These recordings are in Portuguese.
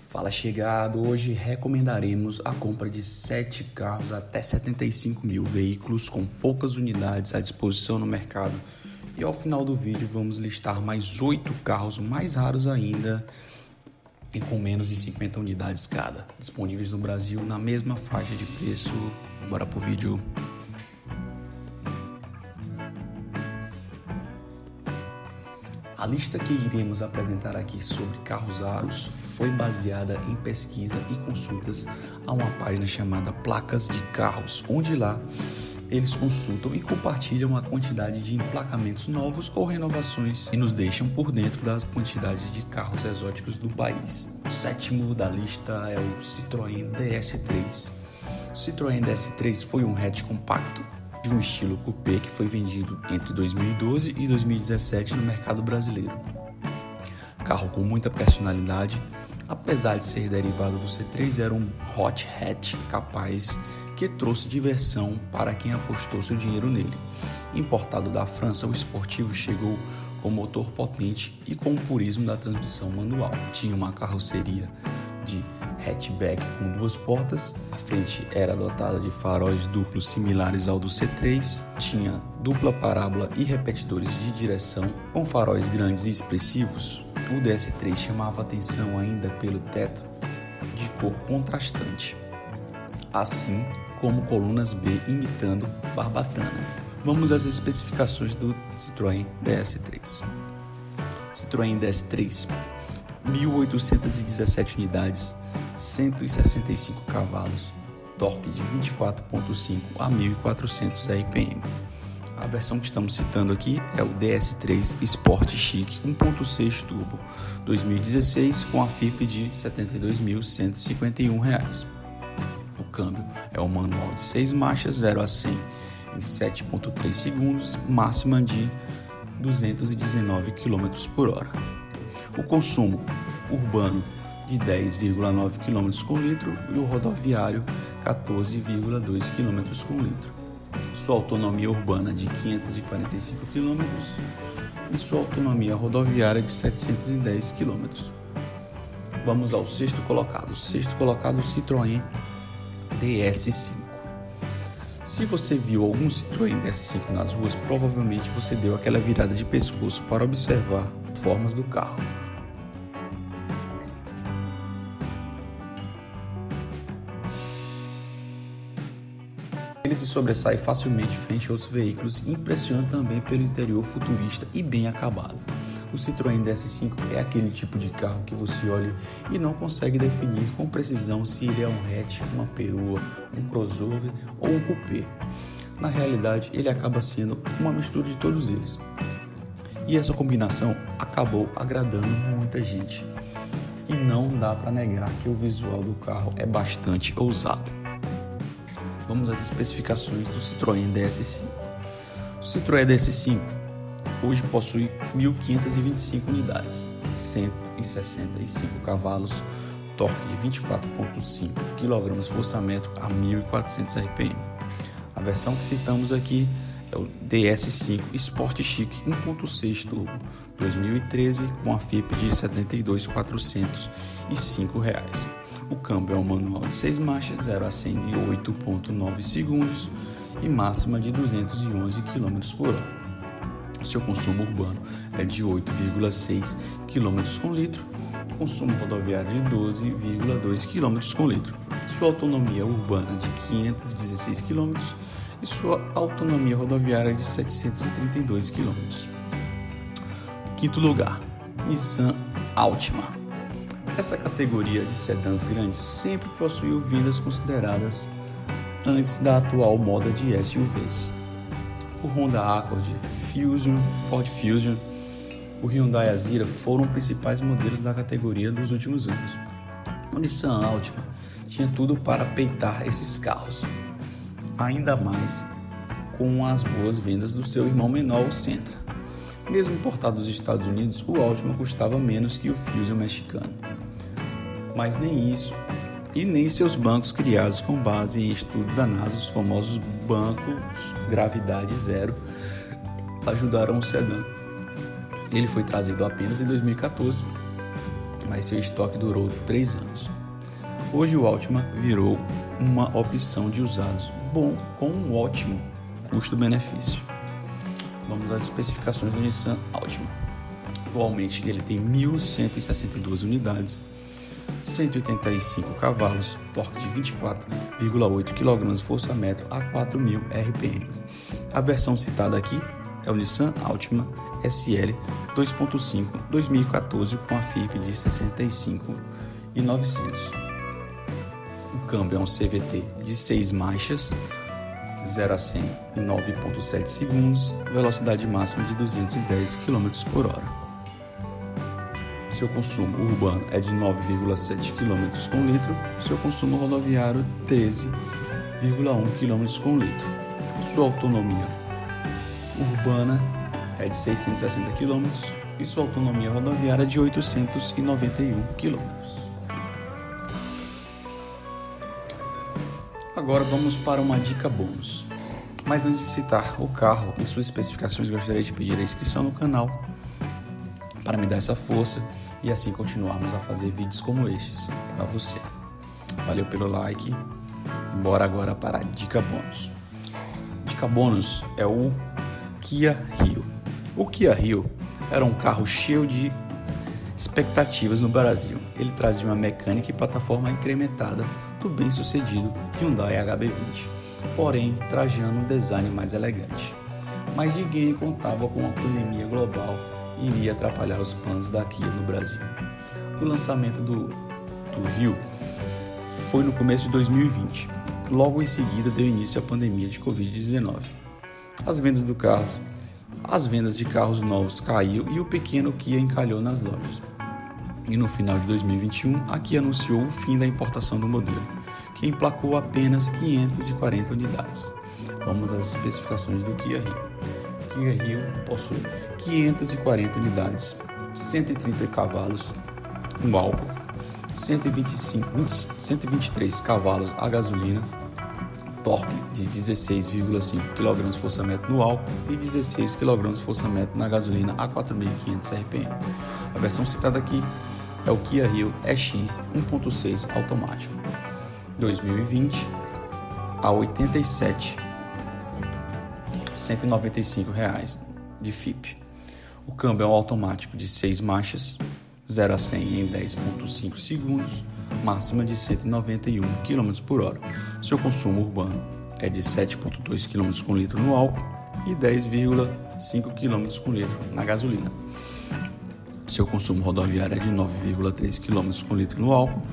Fala chegado, hoje recomendaremos a compra de 7 carros até 75 mil veículos com poucas unidades à disposição no mercado. E ao final do vídeo vamos listar mais 8 carros mais raros ainda e com menos de 50 unidades cada, disponíveis no Brasil na mesma faixa de preço. Bora pro vídeo. A lista que iremos apresentar aqui sobre carros raros foi baseada em pesquisa e consultas a uma página chamada Placas de Carros, onde lá eles consultam e compartilham a quantidade de emplacamentos novos ou renovações e nos deixam por dentro das quantidades de carros exóticos do país. O sétimo da lista é o Citroën DS3. O Citroën DS3 foi um hatch compacto de um estilo coupé que foi vendido entre 2012 e 2017 no mercado brasileiro. Carro com muita personalidade, apesar de ser derivado do C3, era um hot hatch capaz que trouxe diversão para quem apostou seu dinheiro nele. Importado da França, o esportivo chegou com motor potente e com o purismo da transmissão manual. Tinha uma carroceria de hatchback com 2 portas, a frente era dotada de faróis duplos similares ao do C3, tinha dupla parábola e repetidores de direção com faróis grandes e expressivos. O DS3 chamava atenção ainda pelo teto de cor contrastante, assim como colunas B imitando barbatana. Vamos às especificações do Citroën DS3. Citroën DS3, 1.817 unidades, 165 cavalos, torque de 24.5 a 1.400 RPM. A versão que estamos citando aqui é o DS3 Sport Chic 1.6 Turbo 2016 com a FIP de R$ 72.151. O câmbio é o manual de 6 marchas, 0 a 100 em 7.3 segundos, máxima de 219 km por hora. O consumo urbano de 10,9 km com litro e o rodoviário 14,2 km com litro. Sua autonomia urbana de 545 km e sua autonomia rodoviária de 710 km. Vamos ao sexto colocado. Sexto colocado, Citroën DS5. Se você viu algum Citroën DS5 nas ruas, provavelmente você deu aquela virada de pescoço para observar as formas do carro. Ele se sobressai facilmente frente a outros veículos e impressiona também pelo interior futurista e bem acabado. O Citroën DS5 é aquele tipo de carro que você olha e não consegue definir com precisão se ele é um hatch, uma perua, um crossover ou um coupé. Na realidade, ele acaba sendo uma mistura de todos eles. E essa combinação acabou agradando muita gente. E não dá para negar que o visual do carro é bastante ousado. Vamos às especificações do Citroën DS5. O Citroën DS5 hoje possui 1.525 unidades, 165 cavalos, torque de 24.5 kgfm a 1.400 RPM. A versão que citamos aqui é o DS5 Sport Chic 1.6 Turbo 2013 com a FIP de R$ 72.405. O câmbio é um manual de 6 marchas, 0 a 100 de 8.9 segundos e máxima de 211 km por hora. Seu consumo urbano é de 8,6 km com litro, consumo rodoviário de 12,2 km com litro. Sua autonomia urbana de 516 km e sua autonomia rodoviária de 732 km. Quinto lugar, Nissan Altima. Essa categoria de sedãs grandes sempre possuiu vendas consideradas antes da atual moda de SUVs. O Honda Accord, Ford Fusion, o Hyundai Azera foram os principais modelos da categoria dos últimos anos. O Nissan Altima tinha tudo para peitar esses carros, ainda mais com as boas vendas do seu irmão menor, o Sentra. Mesmo importado dos Estados Unidos, o Altima custava menos que o Fusion mexicano. Mas nem isso, e nem seus bancos criados com base em estudos da NASA, os famosos bancos gravidade zero, ajudaram o sedã. Ele foi trazido apenas em 2014 mas seu estoque durou 3 anos. Hoje o Altima virou uma opção de usados bom com um ótimo custo-benefício. Vamos às especificações do Nissan Altima. Atualmente ele tem 1.162 unidades, 185 cavalos, torque de 24,8 kgfm a 4.000 RPM. A versão citada aqui é o Nissan Altima SL 2.5 2014 com a FIP de 65.900. O câmbio é um CVT de 6 marchas, 0 a 100 em 9.7 segundos, velocidade máxima de 210 km por hora. Seu consumo urbano é de 9,7 km com litro, seu consumo rodoviário 13,1 km com litro. Sua autonomia urbana é de 660 km e sua autonomia rodoviária é de 891 km. Agora vamos para uma dica bônus. Mas antes de citar o carro e suas especificações, gostaria de pedir a inscrição no canal para me dar essa força e assim continuarmos a fazer vídeos como estes para você. Valeu pelo like e bora agora para a dica bônus. Dica bônus é o Kia Rio. O Kia Rio era um carro cheio de expectativas no Brasil. Ele trazia uma mecânica e plataforma incrementada do bem-sucedido Hyundai HB20, porém trajando um design mais elegante. Mas ninguém contava com uma pandemia global e iria atrapalhar os planos da Kia no Brasil. O lançamento do Rio foi no começo de 2020. Logo em seguida deu início à pandemia de Covid-19. As vendas de carros novos caiu e o pequeno Kia encalhou nas lojas. E no final de 2021, a Kia anunciou o fim da importação do modelo, que emplacou apenas 540 unidades. Vamos às especificações do Kia Rio. Kia Rio possui 540 unidades, 130 cavalos no álcool, 123 cavalos a gasolina, torque de 16,5 kgfm no álcool e 16 kgfm na gasolina a 4.500 RPM. A versão citada aqui é o Kia Rio EX 1.6 automático, 2020 a 87.195 reais de FIP. O câmbio é um automático de 6 marchas, 0 a 100 em 10.5 segundos, máxima de 191 km por hora. Seu consumo urbano é de 7,2 km com litro no álcool e 10,5 km com litro na gasolina. Seu consumo rodoviário é de 9,3 km com litro no álcool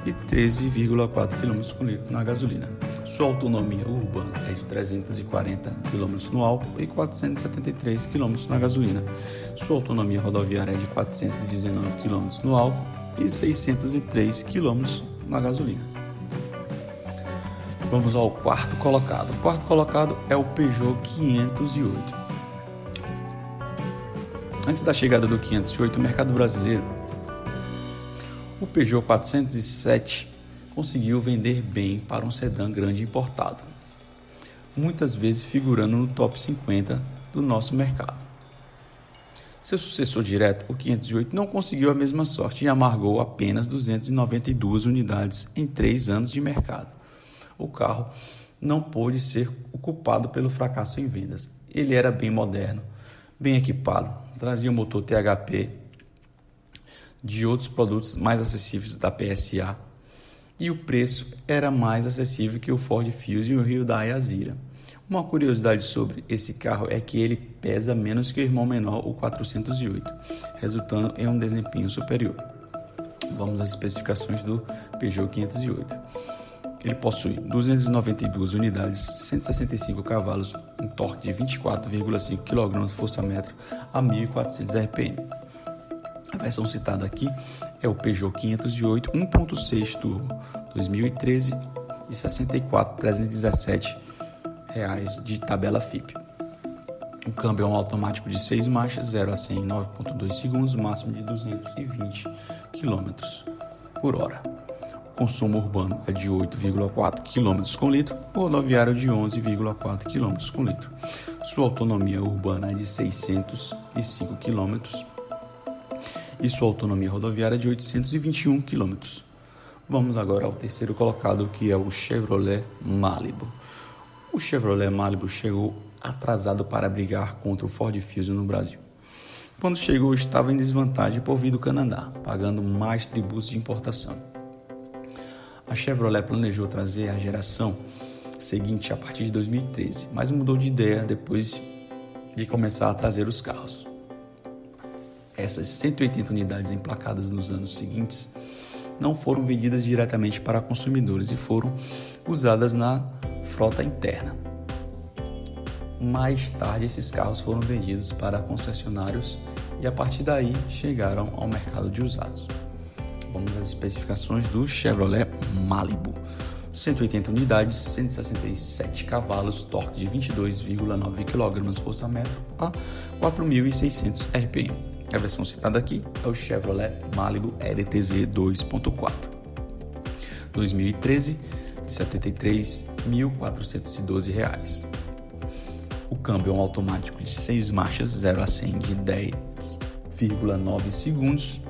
e 13,4 km com litro na gasolina. Sua autonomia urbana é de 340 km no álcool e 473 km na gasolina. Sua autonomia rodoviária é de 419 km no álcool e 603 km na gasolina. Vamos ao quarto colocado. O quarto colocado é o Peugeot 508. Antes da chegada do 508 no mercado brasileiro, o Peugeot 407 conseguiu vender bem para um sedã grande importado, muitas vezes figurando no top 50 do nosso mercado. Seu sucessor direto, o 508, não conseguiu a mesma sorte e amargou apenas 292 unidades em 3 anos de mercado. O carro não pôde ser o culpado pelo fracasso em vendas. Ele era bem moderno, bem equipado, trazia um motor THP de outros produtos mais acessíveis da PSA e o preço era mais acessível que o Ford Fusion e o Hyundai Azira. Uma curiosidade sobre esse carro é que ele pesa menos que o irmão menor, o 408, resultando em um desempenho superior. Vamos às especificações do Peugeot 508. Ele possui 292 unidades, 165 cavalos, um torque de 24,5 kgfm a 1.400 RPM. A versão citada aqui é o Peugeot 508 1.6 Turbo 2013 de R$ 64.317 de tabela FIP. O câmbio é um automático de 6 marchas, 0 a 100 em 9.2 segundos, máximo de 220 km por hora. O consumo urbano é de 8,4 km com litro, o rodoviário de 11,4 km com litro. Sua autonomia urbana é de 605 km e sua autonomia rodoviária é de 821 km. Vamos agora ao terceiro colocado, que é o Chevrolet Malibu. O Chevrolet Malibu chegou atrasado para brigar contra o Ford Fusion no Brasil. Quando chegou, estava em desvantagem por vir do Canadá, pagando mais tributos de importação. A Chevrolet planejou trazer a geração seguinte a partir de 2013, mas mudou de ideia depois de começar a trazer os carros. Essas 180 unidades emplacadas nos anos seguintes não foram vendidas diretamente para consumidores e foram usadas na frota interna. Mais tarde, esses carros foram vendidos para concessionários e a partir daí chegaram ao mercado de usados. Vamos às especificações do Chevrolet Malibu. 180 unidades, 167 cavalos, torque de 22,9 kgfm a 4.600 RPM. A versão citada aqui é o Chevrolet Malibu LTZ 2.4. 2013, de R$ 73.412. O câmbio é um automático de 6 marchas, 0 a 100 de 10,9 segundos,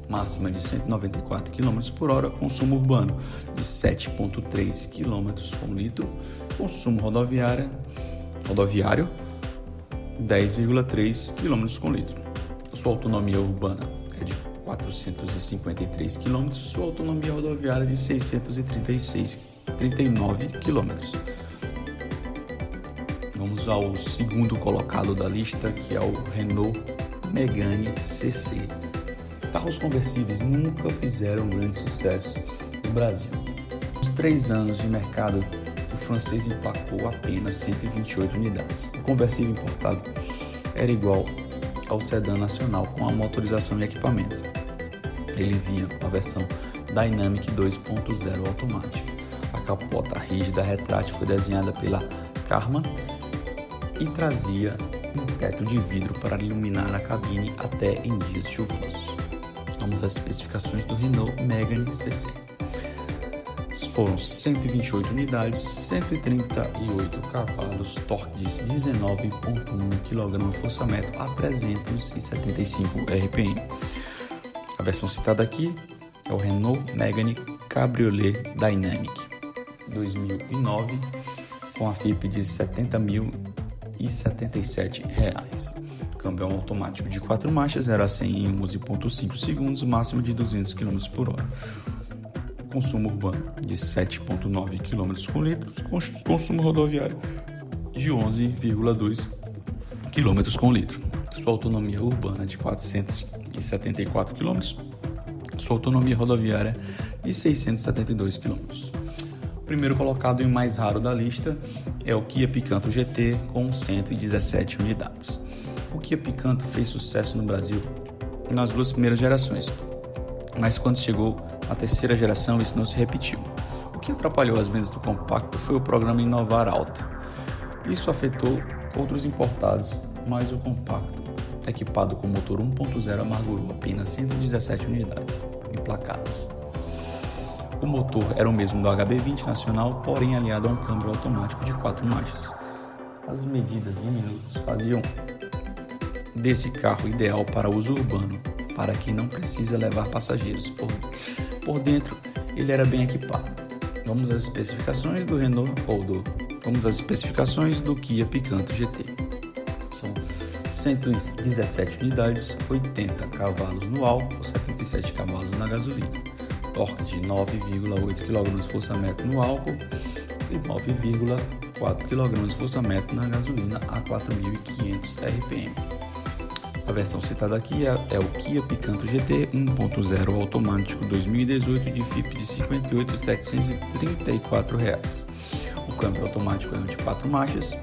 máxima de 194 km por hora, consumo urbano de 7,3 km por litro, consumo rodoviário 10,3 km por litro. Sua autonomia urbana é de 453 km, sua autonomia rodoviária é de 639 km. Vamos ao segundo colocado da lista, que é o Renault Megane CC. Carros conversíveis nunca fizeram grande sucesso no Brasil. Nos 3 anos de mercado, o francês emplacou apenas 128 unidades. O conversível importado era igual ao sedã nacional com a motorização e equipamento. Ele vinha com a versão Dynamic 2.0 automática. A capota rígida retrátil foi desenhada pela Karmann e trazia um teto de vidro para iluminar a cabine até em dias chuvosos. Vamos às especificações do Renault Megane CC. Foram 128 unidades, 138 cavalos, torque de 19,1 kgfm a 375 RPM. A versão citada aqui é o Renault Megane Cabriolet Dynamic 2009, com a FIP de R$ 70.077. O câmbio é um automático de 4 marchas, 0 a 100 em 11,5 segundos, máximo de 200 km por hora. Consumo urbano de 7,9 km por litro, consumo rodoviário de 11,2 km por litro. Sua autonomia urbana de 474 km, sua autonomia rodoviária de 672 km. O primeiro colocado e o mais raro da lista é o Kia Picanto GT com 117 unidades. O Kia Picanto fez sucesso no Brasil nas 2 primeiras gerações, mas quando chegou a terceira geração isso não se repetiu. O que atrapalhou as vendas do compacto foi o programa Inovar Alto. Isso afetou outros importados, mas o compacto, equipado com motor 1.0, amargurou apenas 117 unidades emplacadas. O motor era o mesmo do HB20 nacional, porém aliado a um câmbio automático de 4 marchas. As medidas em minutos faziam desse carro ideal para uso urbano, para quem não precisa levar passageiros. Por dentro, ele era bem equipado. Vamos às especificações do Kia Picanto GT. São 117 unidades, 80 cavalos no álcool, 77 cavalos na gasolina. Torque de 9,8 kgfm no álcool e 9,4 kgfm na gasolina a 4.500 RPM. A versão citada aqui é o Kia Picanto GT 1.0 automático 2018 de FIP de R$ 58.734. O câmbio automático é de 4 marchas,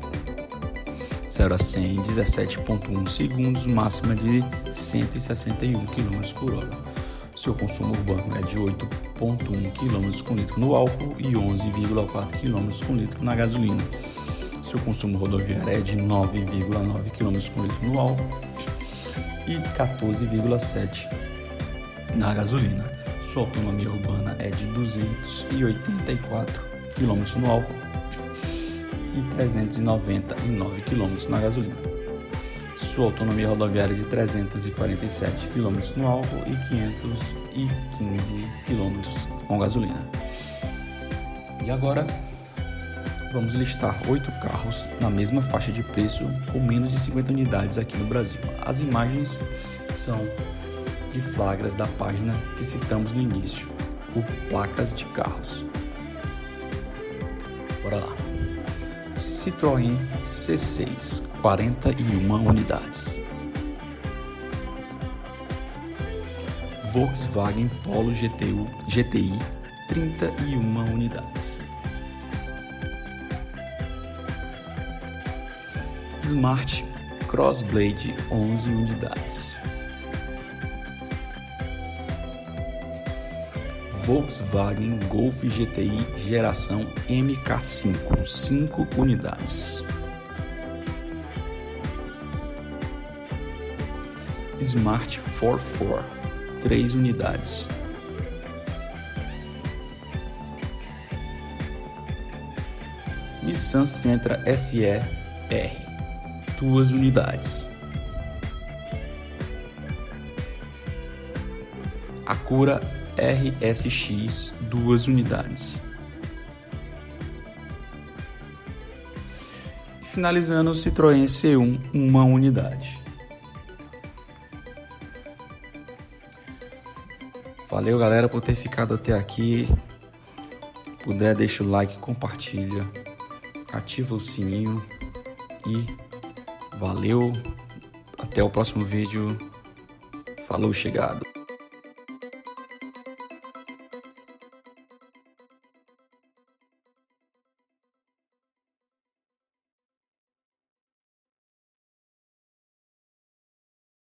0 a 100 em 17,1 segundos, máxima de 161 km por hora. Seu consumo urbano é de 8,1 km por litro no álcool e 11,4 km por litro na gasolina. Seu consumo rodoviário é de 9,9 km por litro no álcool e 14,7 na gasolina. Sua autonomia urbana é de 284 km no álcool e 399 km na gasolina. Sua autonomia rodoviária de 347 km no álcool e 515 km com gasolina. E agora vamos listar 8 carros na mesma faixa de preço com menos de 50 unidades aqui no Brasil. As imagens são de flagras da página que citamos no início, o Placas de Carros. Bora lá. Citroën C6, 41 unidades. Volkswagen Polo GTI, 31 unidades. Smart Crossblade, 11 unidades. Volkswagen Golf GTI geração MK5, 5 unidades. Smart 44, 3 unidades. Nissan Sentra SE-R, 2 unidades. Acura RSX, 2 unidades. Finalizando, o Citroën C1, 1 unidade. Valeu, galera, por ter ficado até aqui. Puder, deixa o like, compartilha, ativa o sininho e valeu. Até o próximo vídeo. Falou, chegado.